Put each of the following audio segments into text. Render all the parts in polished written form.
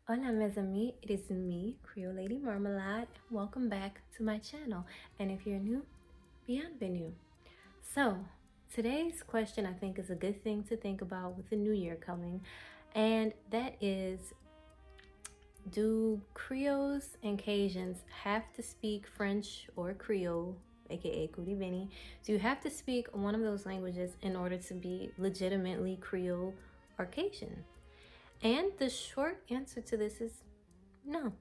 Hola mes amis, it is me, Creole Lady Marmalade. Welcome back to my channel. And if you're new, bienvenue. So, today's question I think is a good thing to think about with the new year coming. And that is, do Creoles and Cajuns have to speak French or Creole, aka Kouri Vini? Do you have to speak one of those languages in order to be legitimately Creole or Cajun? And the short answer to this is no.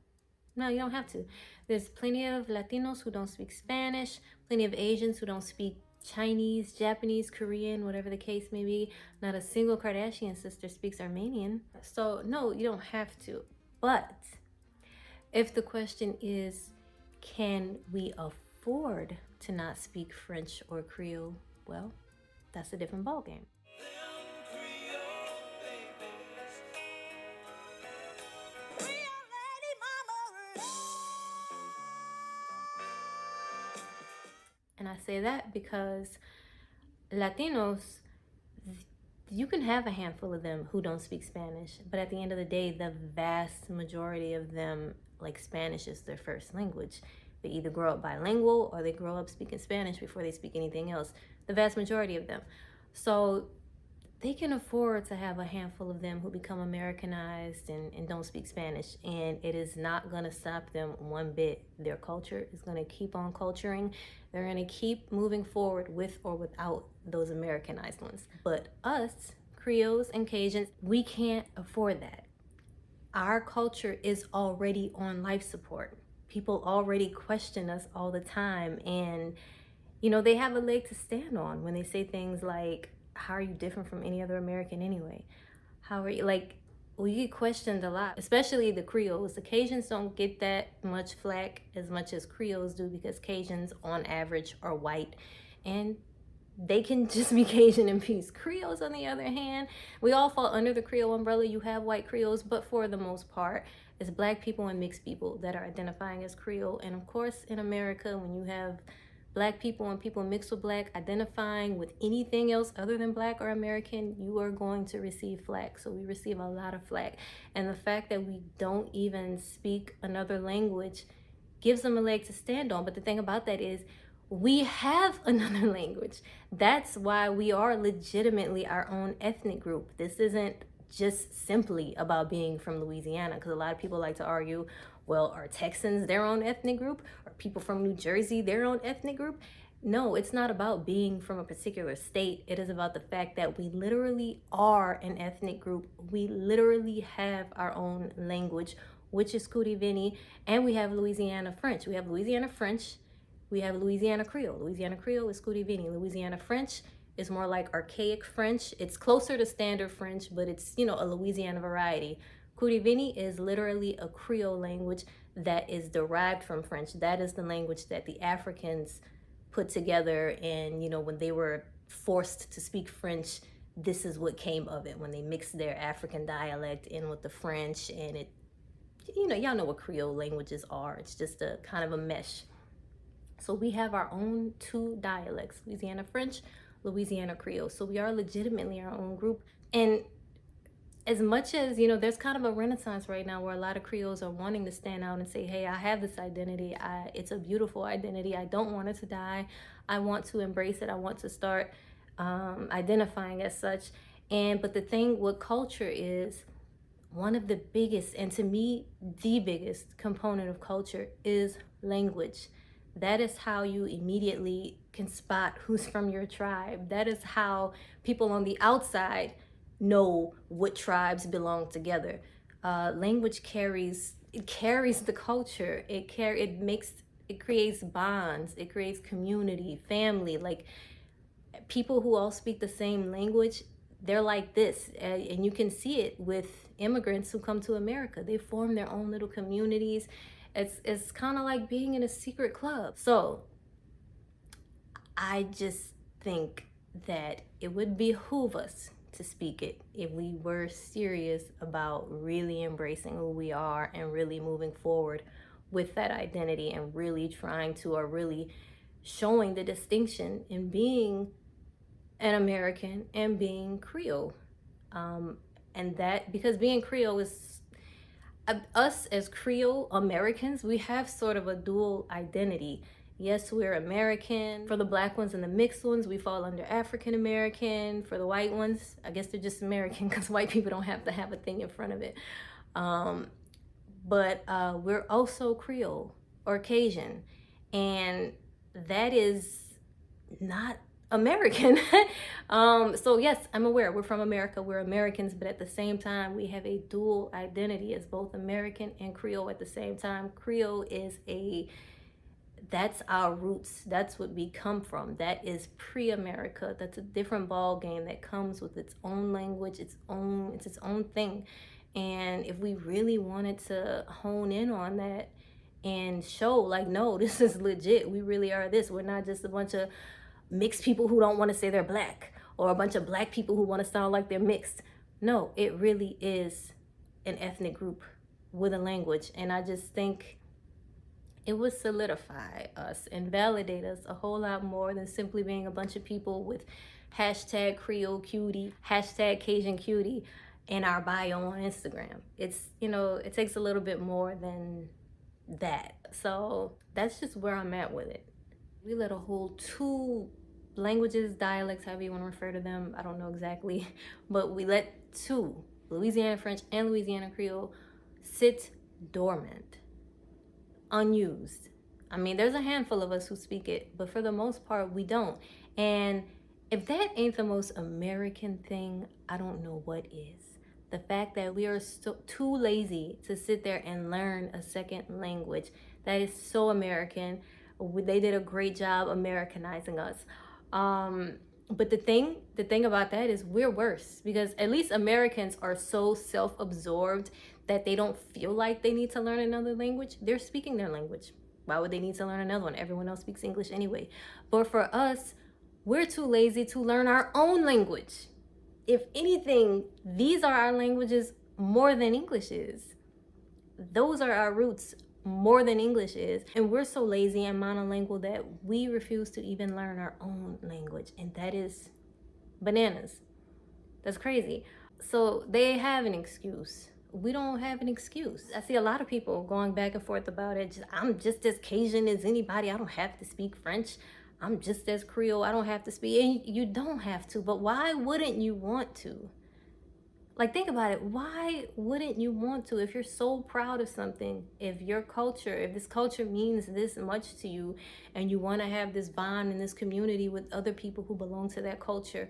No, you don't have to. There's plenty of Latinos who don't speak Spanish, plenty of Asians who don't speak Chinese, Japanese, Korean, whatever the case may be. Not a single Kardashian sister speaks Armenian. So, no, you don't have to. But if the question is, can we afford to not speak French or Creole? Well, that's a different ballgame. And I say that because Latinos, you can have a handful of them who don't speak Spanish, but at the end of the day, the vast majority of them, like, Spanish is their first language. They either grow up bilingual or they grow up speaking Spanish before they speak anything else. The vast majority of them. So they can afford to have a handful of them who become Americanized and don't speak Spanish, and it is not going to stop them one bit. Their culture is going to keep on culturing. They're going to keep moving forward with or without those Americanized ones. But us, Creoles and Cajuns, we can't afford that. Our culture is already on life support. People already question us all the time, and they have a leg to stand on when they say things like, how are you different from any other American anyway? How are you, like, we get questioned a lot, especially the Creoles. The Cajuns don't get that much flack as much as Creoles do, because Cajuns on average are white and they can just be Cajun in peace. Creoles, on the other hand, we all fall under the Creole umbrella. You have white Creoles, but for the most part, it's Black people and mixed people that are identifying as Creole. And of course, in America, when you have Black people and people mixed with Black identifying with anything else other than Black or American, you are going to receive flack. So we receive a lot of flack. And the fact that we don't even speak another language gives them a leg to stand on. But the thing about that is, we have another language. That's why we are legitimately our own ethnic group. This isn't just simply about being from Louisiana, because a lot of people like to argue, well, are Texans their own ethnic group? Are people from New Jersey their own ethnic group? No, it's not about being from a particular state. It is about the fact that we literally are an ethnic group. We literally have our own language, which is Kouri Vini, and we have Louisiana French. We have Louisiana French. We have Louisiana Creole. Louisiana Creole is Kouri Vini. Louisiana French is more like archaic French. It's closer to standard French, but it's, a Louisiana variety. Kouri Vini is literally a Creole language that is derived from French. That is the language that the Africans put together, and, when they were forced to speak French, this is what came of it, when they mixed their African dialect in with the French, and it, y'all know what Creole languages are. It's just a kind of a mesh. So we have our own two dialects, Louisiana French, Louisiana Creole. So we are legitimately our own group. And as much as, there's kind of a renaissance right now where a lot of Creoles are wanting to stand out and say, hey, I have this identity. It's a beautiful identity. I don't want it to die. I want to embrace it. I want to start identifying as such. But the thing with culture is, one of the biggest, and to me, the biggest component of culture is language. That is how you immediately can spot who's from your tribe. That is how people on the outside know what tribes belong together. Language carries the culture. It creates bonds. It creates community, family. Like, people who all speak the same language, they're like this, and you can see it with immigrants who come to America. They form their own little communities. It's kind of like being in a secret club. So I just think that it would behoove us to speak it if we were serious about really embracing who we are and really moving forward with that identity, and really trying to, or really showing the distinction in being an American and being Creole. And that, because being Creole is, us as Creole Americans, we have sort of a dual identity. Yes, we're American. For the black ones and the mixed ones, we fall under African American. For the white ones, I guess they're just American because white people don't have to have a thing in front of it. But we're also Creole or Cajun, and that is not American. So yes, I'm aware we're from America, we're Americans, but at the same time, we have a dual identity as both American and Creole at the same time. Creole is that's our roots. That's what we come from. That is pre-America. That's a different ball game that comes with its own language, it's its own thing. And if we really wanted to hone in on that and show like, no, this is legit. We really are this. We're not just a bunch of mixed people who don't want to say they're black, or a bunch of black people who want to sound like they're mixed. No, it really is an ethnic group with a language. And I just think it would solidify us and validate us a whole lot more than simply being a bunch of people with hashtag Creole cutie, hashtag Cajun cutie in our bio on Instagram. It's, it takes a little bit more than that. So that's just where I'm at with it. We let a whole two languages, dialects, however you want to refer to them, I don't know exactly, but we let two, Louisiana French and Louisiana Creole, sit dormant, unused. I mean, there's a handful of us who speak it, but for the most part, we don't. And if that ain't the most American thing, I don't know what is. The fact that we are too lazy to sit there and learn a second language, that is so American. They did a great job Americanizing us. But the thing about that is we're worse, because at least Americans are so self-absorbed that they don't feel like they need to learn another language. They're speaking their language. Why would they need to learn another one? Everyone else speaks English anyway. But for us, we're too lazy to learn our own language. If anything, these are our languages more than English is. Those are our roots more than English is. And we're so lazy and monolingual that we refuse to even learn our own language. And that is bananas. That's crazy. So they have an excuse. We don't have an excuse. I see a lot of people going back and forth about it. I'm just as Cajun as anybody. I don't have to speak French. I'm just as Creole. I don't have to speak. And you don't have to. But why wouldn't you want to? Like, think about it. Why wouldn't you want to? If you're so proud of something, if this culture means this much to you, and you want to have this bond in this community with other people who belong to that culture,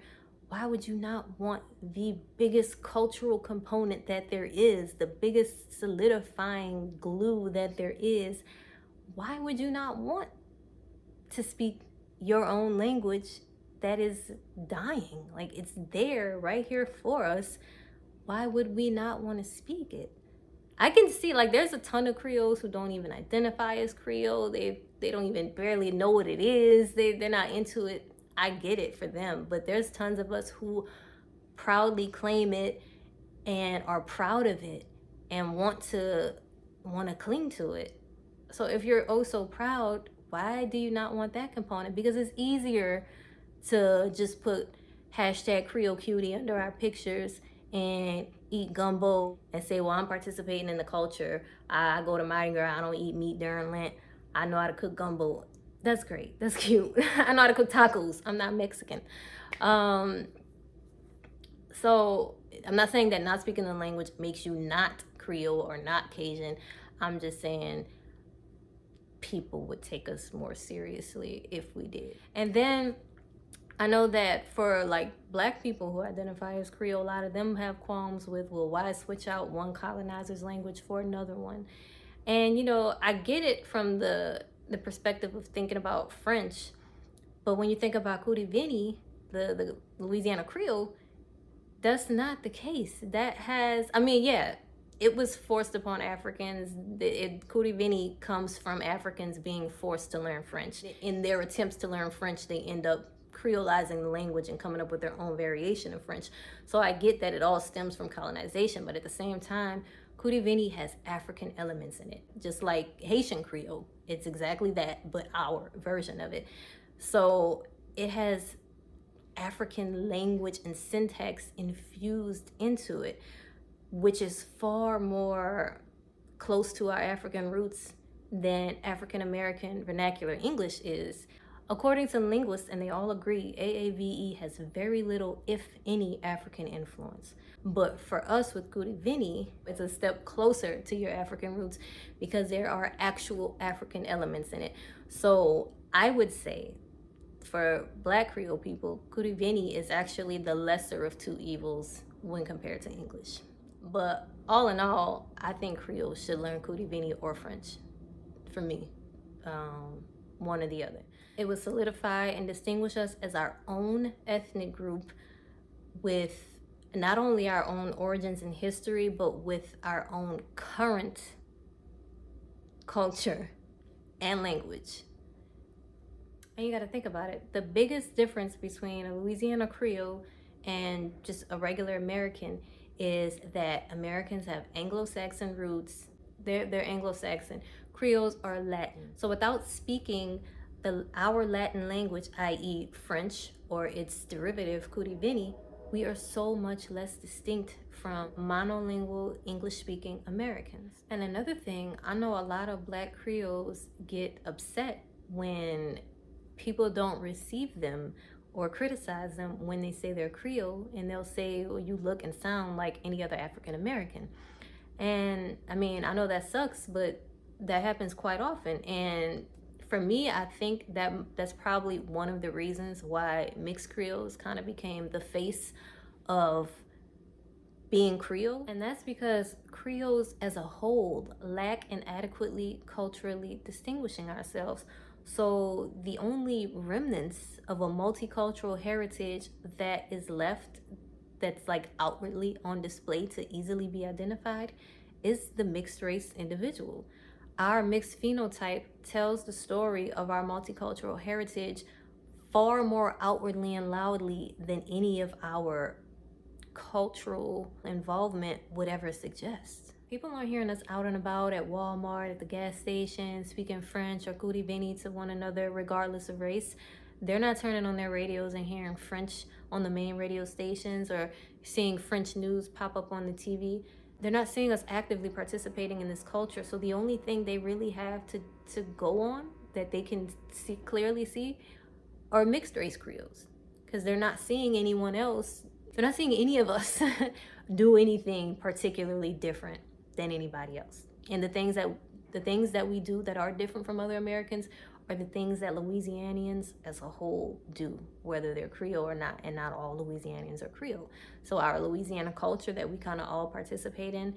why would you not want the biggest cultural component that there is, the biggest solidifying glue that there is? Why would you not want to speak your own language that is dying? Like, it's there right here for us. Why would we not want to speak it? I can see, like, there's a ton of Creoles who don't even identify as Creole. They don't even barely know what it is. They're not into it. I get it for them, but there's tons of us who proudly claim it and are proud of it and want to cling to it. So if you're oh so proud, why do you not want that component? Because it's easier to just put hashtag Creole cutie under our pictures and eat gumbo and say, well, I'm participating in the culture. I go to Mardi Gras. I don't eat meat during Lent. I know how to cook gumbo. That's great. That's cute. I know how to cook tacos. I'm not Mexican. So I'm not saying that not speaking the language makes you not Creole or not Cajun. I'm just saying people would take us more seriously if we did. And then I know that for like Black people who identify as Creole, a lot of them have qualms with, well, why switch out one colonizer's language for another one? And, I get it from the perspective of thinking about French. But when you think about Kouri Vini, the Louisiana Creole, that's not the case. It was forced upon Africans. Kouri Vini comes from Africans being forced to learn French. In their attempts to learn French, they end up creolizing the language and coming up with their own variation of French. So I get that it all stems from colonization, but at the same time, Kouri Vini has African elements in it, just like Haitian Creole. It's exactly that, but our version of it. So it has African language and syntax infused into it, which is far more close to our African roots than African American vernacular English is. According to linguists, and they all agree, AAVE has very little, if any, African influence. But for us with Kouri Vini, it's a step closer to your African roots because there are actual African elements in it. So I would say for Black Creole people, Kouri Vini is actually the lesser of two evils when compared to English. But all in all, I think Creoles should learn Kouri Vini or French, for me, one or the other. It would solidify and distinguish us as our own ethnic group with not only our own origins and history, but with our own current culture and language. And you got to think about it. The biggest difference between a Louisiana Creole and just a regular American is that Americans have Anglo-Saxon roots. They're Anglo-Saxon. Creoles are Latin. So without speaking our Latin language, i.e. French or its derivative, Kouri Vini, we are so much less distinct from monolingual English-speaking Americans. And another thing, I know a lot of Black Creoles get upset when people don't receive them or criticize them when they say they're Creole, and they'll say, well, you look and sound like any other African American. And I mean, I know that sucks, but that happens quite often. And for me, I think that that's probably one of the reasons why mixed Creoles kind of became the face of being Creole. And that's because Creoles as a whole lack in adequately culturally distinguishing ourselves. So the only remnants of a multicultural heritage that is left, that's like outwardly on display to easily be identified, is the mixed race individual. Our mixed phenotype tells the story of our multicultural heritage far more outwardly and loudly than any of our cultural involvement would ever suggest. People aren't hearing us out and about at Walmart, at the gas station, speaking French or Kouri Vini to one another regardless of race. They're not turning on their radios and hearing French on the main radio stations or seeing French news pop up on the TV. They're not seeing us actively participating in this culture. So the only thing they really have to go on that they can clearly see are mixed race Creoles, because they're not seeing anyone else. They're not seeing any of us do anything particularly different than anybody else. And the things that we do that are different from other Americans are the things that Louisianians as a whole do, whether they're Creole or not, and not all Louisianians are Creole. So our Louisiana culture that we kind of all participate in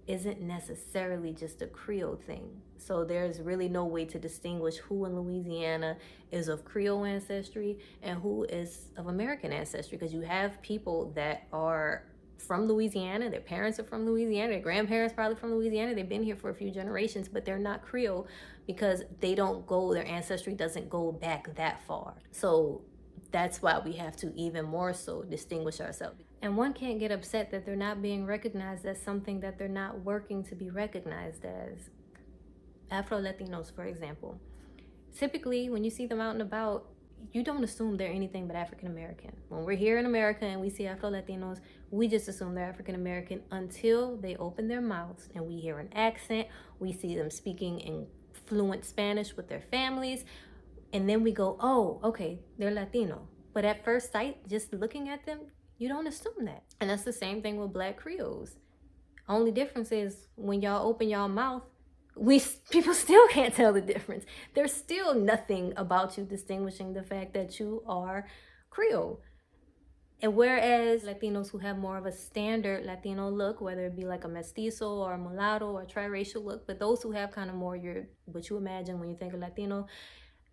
isn't necessarily just a Creole thing. So there's really no way to distinguish who in Louisiana is of Creole ancestry and who is of American ancestry, because you have people that are from Louisiana, their parents are from Louisiana, their grandparents probably from Louisiana, they've been here for a few generations, but they're not Creole because their ancestry doesn't go back that far. So that's why we have to even more so distinguish ourselves. And one can't get upset that they're not being recognized as something that they're not working to be recognized as. Afro-Latinos, for example. Typically, when you see them out and about, you don't assume they're anything but African American. When we're here in America and we see Afro-Latinos, we just assume they're African American until they open their mouths and we hear an accent, we see them speaking in fluent Spanish with their families, and then we go, oh, okay, they're Latino. But at first sight, just looking at them, you don't assume that. And that's the same thing with Black Creoles. Only difference is when y'all open y'all mouth, people still can't tell the difference. There's still nothing about you distinguishing the fact that you are Creole. And whereas Latinos who have more of a standard Latino look, whether it be like a mestizo or a mulatto or a triracial look, but those who have kind of more what you imagine when you think of Latino,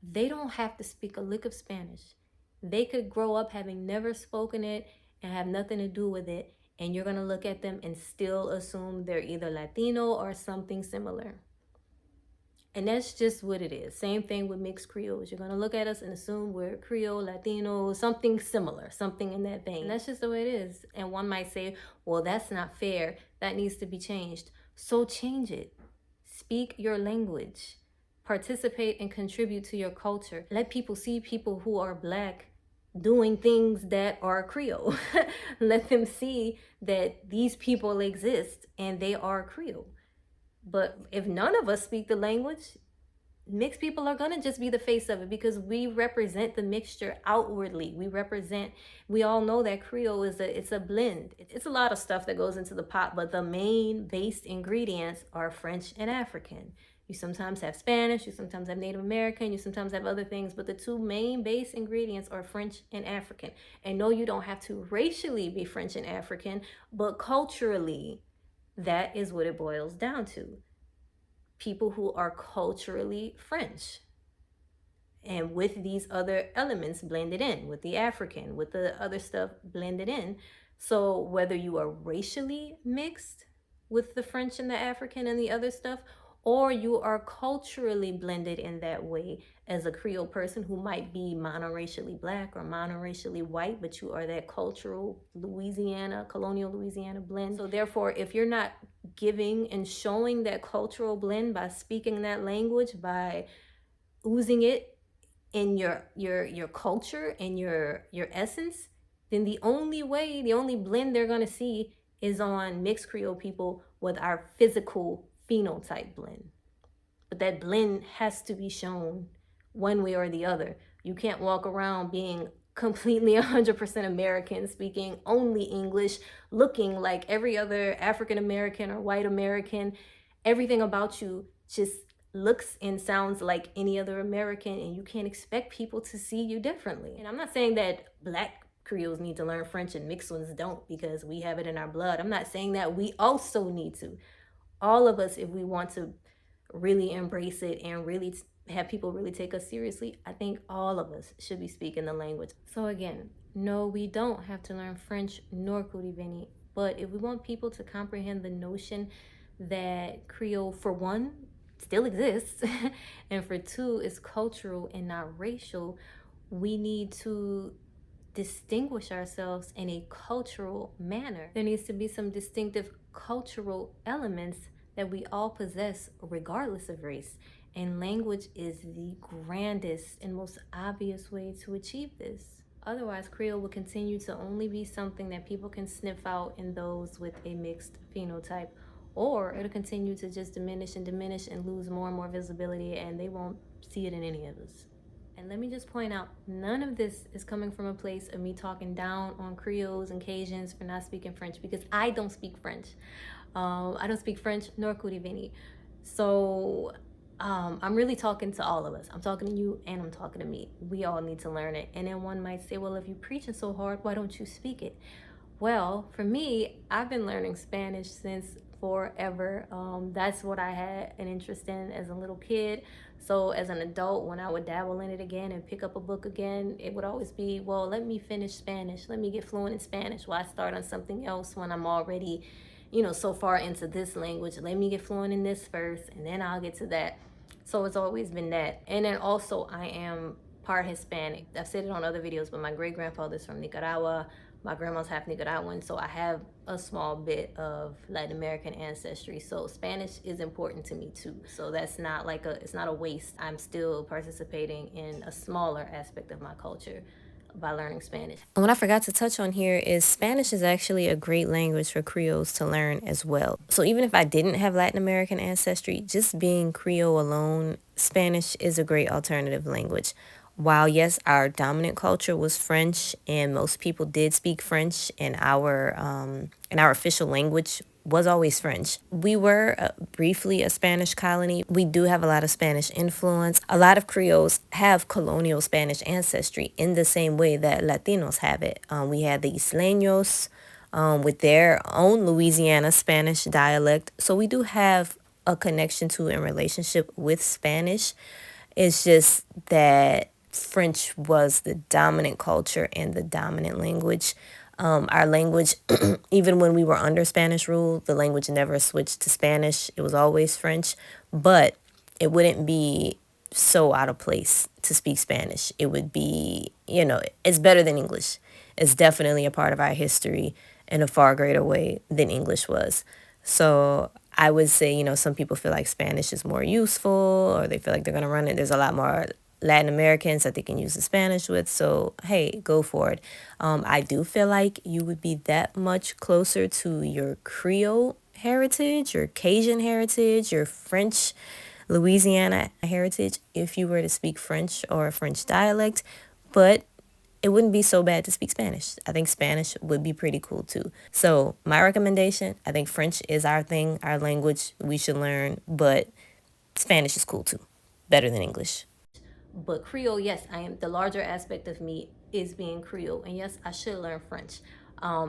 they don't have to speak a lick of Spanish. They could grow up having never spoken it and have nothing to do with it, and you're gonna look at them and still assume they're either Latino or something similar. And that's just what it is. Same thing with mixed Creoles. You're going to look at us and assume we're Creole, Latino, something similar, something in that vein. And that's just the way it is. And one might say, well, that's not fair. That needs to be changed. So change it. Speak your language. Participate and contribute to your culture. Let people see people who are Black doing things that are Creole. Let them see that these people exist and they are Creole. But if none of us speak the language, mixed people are going to just be the face of it, because we represent the mixture outwardly. We all know that Creole it's a blend. It's a lot of stuff that goes into the pot, but the main base ingredients are French and African. You sometimes have Spanish, you sometimes have Native American, you sometimes have other things, but the two main base ingredients are French and African. And no, you don't have to racially be French and African, but culturally, that is what it boils down to. People who are culturally French, and with these other elements blended in, with the African, with the other stuff blended in. So whether you are racially mixed with the French and the African and the other stuff, or you are culturally blended in that way as a Creole person who might be monoracially black or monoracially white, but you are that cultural Louisiana, colonial Louisiana blend. So therefore, if you're not giving and showing that cultural blend by speaking that language, by oozing it in your culture and your essence, then the only blend they're going to see is on mixed Creole people with our physical phenotype blend. But that blend has to be shown one way or the other. You can't walk around being completely 100% American, speaking only English, looking like every other African American or white American. Everything about you just looks and sounds like any other American, and you can't expect people to see you differently. And I'm not saying that black Creoles need to learn French and mixed ones don't, because we have it in our blood. I'm not saying that we also need to. All of us, if we want to really embrace it and really have people really take us seriously, I think all of us should be speaking the language. So again, no, we don't have to learn French nor Kouri Vini, but if we want people to comprehend the notion that Creole, for one, still exists, and for two, is cultural and not racial, we need to distinguish ourselves in a cultural manner. There needs to be some distinctive cultural elements that we all possess regardless of race. And language is the grandest and most obvious way to achieve this. Otherwise, Creole will continue to only be something that people can sniff out in those with a mixed phenotype, or it'll continue to just diminish and lose more and more visibility, and they won't see it in any of us. And let me just point out, none of this is coming from a place of me talking down on Creoles and Cajuns for not speaking French, because I don't speak French. I don't speak French nor Kouri Vini. So I'm really talking to all of us. I'm talking to you and I'm talking to me. We all need to learn it. And then one might say, well, if you're preaching so hard, why don't you speak it? Well, for me, I've been learning Spanish since forever. That's what I had an interest in as a little kid. So as an adult, when I would dabble in it again and pick up a book again, it would always be, well, let me finish Spanish. Let me get fluent in Spanish. Why start on something else when I'm already, so far into this language? Let me get fluent in this first, and then I'll get to that. So it's always been that. And then also, I am part Hispanic. I've said it on other videos, but my great-grandfather's from Nicaragua. My grandma's half Nicaraguan, so I have a small bit of Latin American ancestry. So Spanish is important to me too. So that's not like it's not a waste. I'm still participating in a smaller aspect of my culture by learning Spanish. And what I forgot to touch on here is Spanish is actually a great language for Creoles to learn as well. So even if I didn't have Latin American ancestry, just being Creole alone, Spanish is a great alternative language. While, yes, our dominant culture was French and most people did speak French, and our official language was always French. We were briefly a Spanish colony. We do have a lot of Spanish influence. A lot of Creoles have colonial Spanish ancestry in the same way that Latinos have it. We had the Isleños with their own Louisiana Spanish dialect. So we do have a connection to and relationship with Spanish. It's just that French was the dominant culture and the dominant language. Our language, even when we were under Spanish rule, the language never switched to Spanish. It was always French, but it wouldn't be so out of place to speak Spanish. It would be, it's better than English. It's definitely a part of our history in a far greater way than English was. So I would say, some people feel like Spanish is more useful, or they feel like they're going to run it. There's a lot more Latin Americans that they can use the Spanish with. So, hey, go for it. I do feel like you would be that much closer to your Creole heritage, your Cajun heritage, your French Louisiana heritage if you were to speak French or a French dialect, but it wouldn't be so bad to speak Spanish. I think Spanish would be pretty cool too. So my recommendation, I think French is our thing, our language we should learn, but Spanish is cool too. Better than English. But Creole, yes, I am. The larger aspect of me is being Creole, and yes, I should learn French.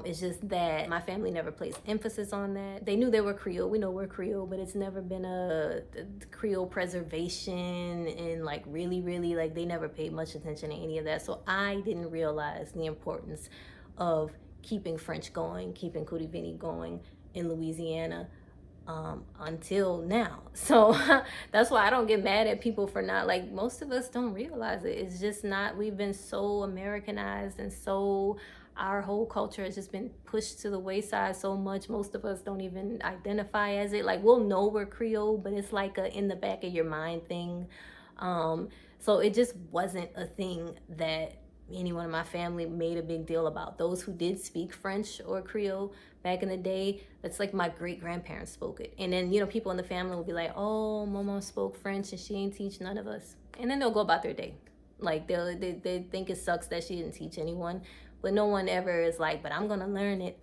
It's just that my family never placed emphasis on that. They knew they were Creole. We know we're Creole, but it's never been a Creole preservation and like really like they never paid much attention to any of that. So I didn't realize the importance of keeping French going, keeping Kouri Vini going in Louisiana until now. So that's why I don't get mad at people for not, like, most of us don't realize it. It's just not, we've been so Americanized and so, our whole culture has just been pushed to the wayside so much. Most of us don't even identify as it. Like, we'll know we're Creole, but it's like a in the back of your mind thing. So it just wasn't a thing that anyone in my family made a big deal about. Those who did speak French or Creole back in the day, that's like my great grandparents spoke it. And then, people in the family will be like, oh, Mama spoke French and she ain't teach none of us. And then they'll go about their day. Like they think it sucks that she didn't teach anyone. But no one ever is like, but I'm going to learn it.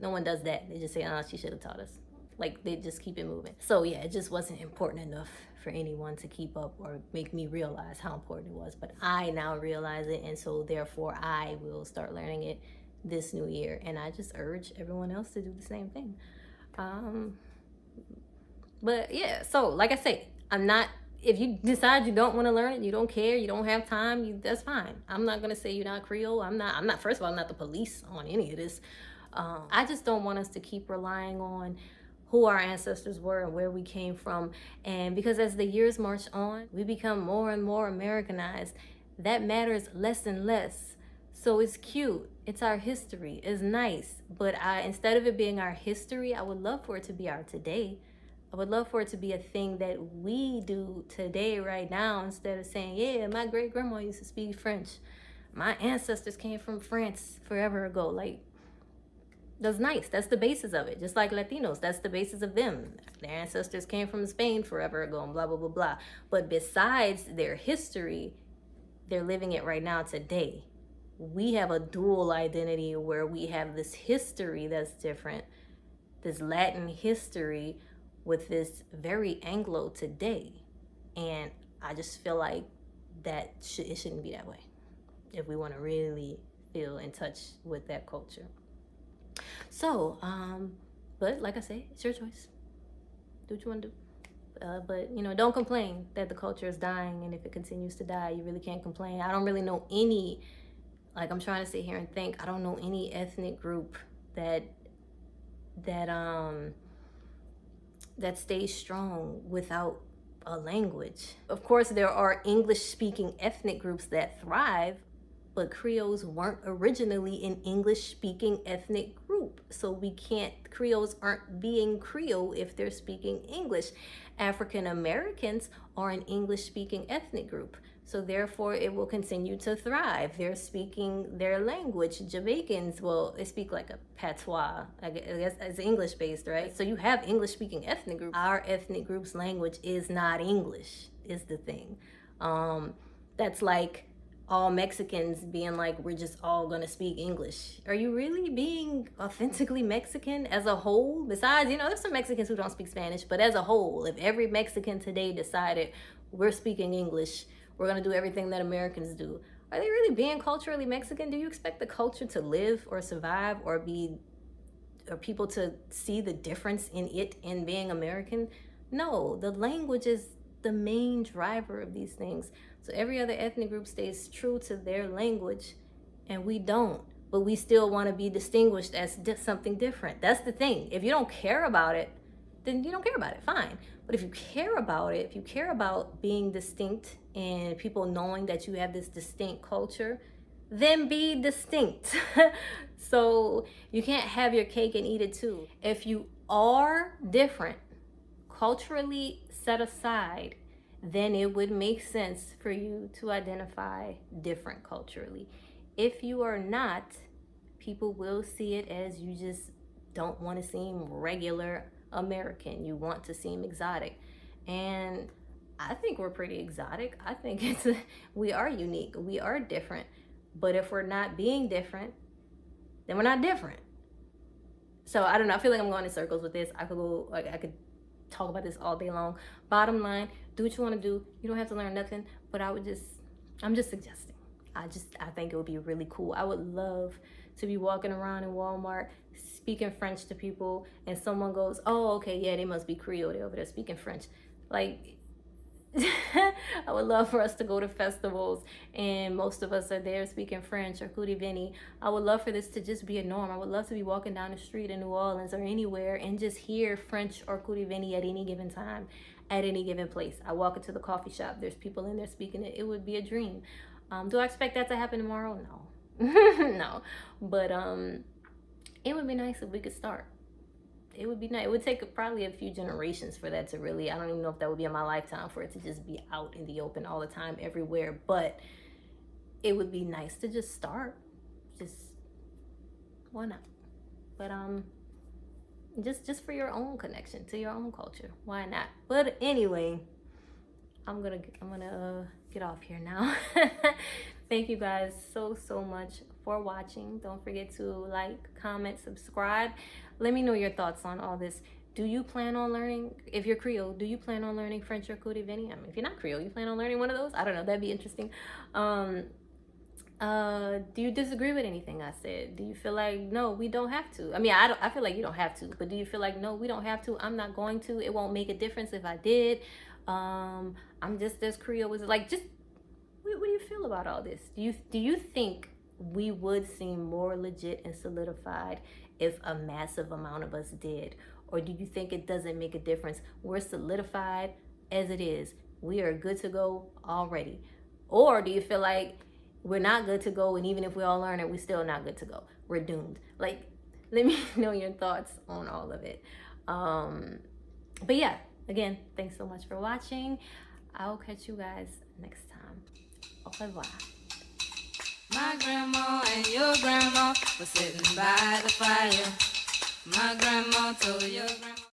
No one does that. They just say, oh, she should have taught us. Like, they just keep it moving. So yeah, it just wasn't important enough for anyone to keep up or make me realize how important it was. But I now realize it, and so therefore I will start learning it this new year. And I just urge everyone else to do the same thing. But yeah, so like I say, if you decide you don't want to learn it, you don't care, you don't have time, that's fine. I'm not gonna say you're not Creole. I'm not. First of all, I'm not the police on any of this. I just don't want us to keep relying on who our ancestors were and where we came from. And because as the years march on, we become more and more Americanized. That matters less and less. So it's cute. It's our history. It's nice. But instead of it being our history, I would love for it to be our today. I would love for it to be a thing that we do today, right now, instead of saying, yeah, my great grandma used to speak French. My ancestors came from France forever ago. Like, that's nice. That's the basis of it. Just like Latinos, that's the basis of them. Their ancestors came from Spain forever ago and blah, blah, blah, blah. But besides their history, they're living it right now today. We have a dual identity where we have this history that's different, this Latin history with this very Anglo today. And I just feel like it shouldn't be that way if we want to really feel in touch with that culture. So, but like I say, it's your choice. Do what you want to do. But don't complain that the culture is dying, and if it continues to die, you really can't complain. I don't really know any, like, I'm trying to sit here and think, I don't know any ethnic group that stays strong without a language. Of course, there are English-speaking ethnic groups that thrive, but Creoles weren't originally an English-speaking ethnic group. So Creoles aren't being Creole if they're speaking English. African Americans are an English-speaking ethnic group. So therefore, it will continue to thrive. They're speaking their language. Jamaicans, they speak like a patois. I guess it's English-based, right? So you have English-speaking ethnic groups. Our ethnic group's language is not English, is the thing. That's like all Mexicans being like, we're just all gonna speak English. Are you really being authentically Mexican as a whole? Besides, there's some Mexicans who don't speak Spanish, but as a whole, if every Mexican today decided we're speaking English, we're gonna do everything that Americans do, are they really being culturally Mexican? Do you expect the culture to live or survive or people to see the difference in it in being American? No, the language is the main driver of these things. So every other ethnic group stays true to their language, and we don't. But we still want to be distinguished as something different. That's the thing. If you don't care about it, then you don't care about it, fine. But if you care about it, if you care about being distinct and people knowing that you have this distinct culture, then be distinct. So you can't have your cake and eat it too. If you are different, culturally set aside, then it would make sense for you to identify different culturally. If you are not, people will see it as you just don't want to seem regular American. You want to seem exotic. And I think we're pretty exotic. I think we are unique. We are different. But if we're not being different, then we're not different. So I don't know. I feel like I'm going in circles with this. I could talk about this all day long. Bottom line, do what you want to do. You don't have to learn nothing. But I'm just suggesting. I think it would be really cool. I would love to be walking around in Walmart speaking French to people, and someone goes, "Oh, okay, yeah, they must be Creole. They're over there speaking French." Like, I would love for us to go to festivals and most of us are there speaking French or Kouri Vini. I would love for this to just be a norm. I would love to be walking down the street in New Orleans or anywhere and just hear French or Kouri Vini at any given time, at any given place. I walk into the coffee shop, there's people in there speaking it. It would be a dream. Do I expect that to happen tomorrow? No. No. But it would be nice if we could start. It would be nice. It would take probably a few generations for that to really, I don't even know if that would be in my lifetime for it to just be out in the open all the time, everywhere. But it would be nice to just start. Just, why not? But just for your own connection to your own culture. Why not? But anyway, I'm gonna get off here now. Thank you guys so much for watching. Don't forget to like, comment, subscribe. Let me know your thoughts on all this. Do you plan on learning, if you're Creole, do you plan on learning French or Kouri Vini? I mean, if you're not Creole, you plan on learning one of those? I don't know, that'd be interesting. Do you disagree with anything I said? Do you feel like, no, we don't have to? I mean, I feel like you don't have to, but do you feel like, no, we don't have to? I'm not going to. It won't make a difference if I did. I'm just as Creole as, like, just, what do you feel about all this? Do you think we would seem more legit and solidified if a massive amount of us did? Or do you think it doesn't make a difference? We're solidified as it is. We are good to go already. Or do you feel like we're not good to go, and even if we all learn it, we're still not good to go? We're doomed. Like, let me know your thoughts on all of it. But yeah, again, thanks so much for watching. I'll catch you guys next time. Au revoir. My grandma and your grandma were sitting by the fire. My grandma told your grandma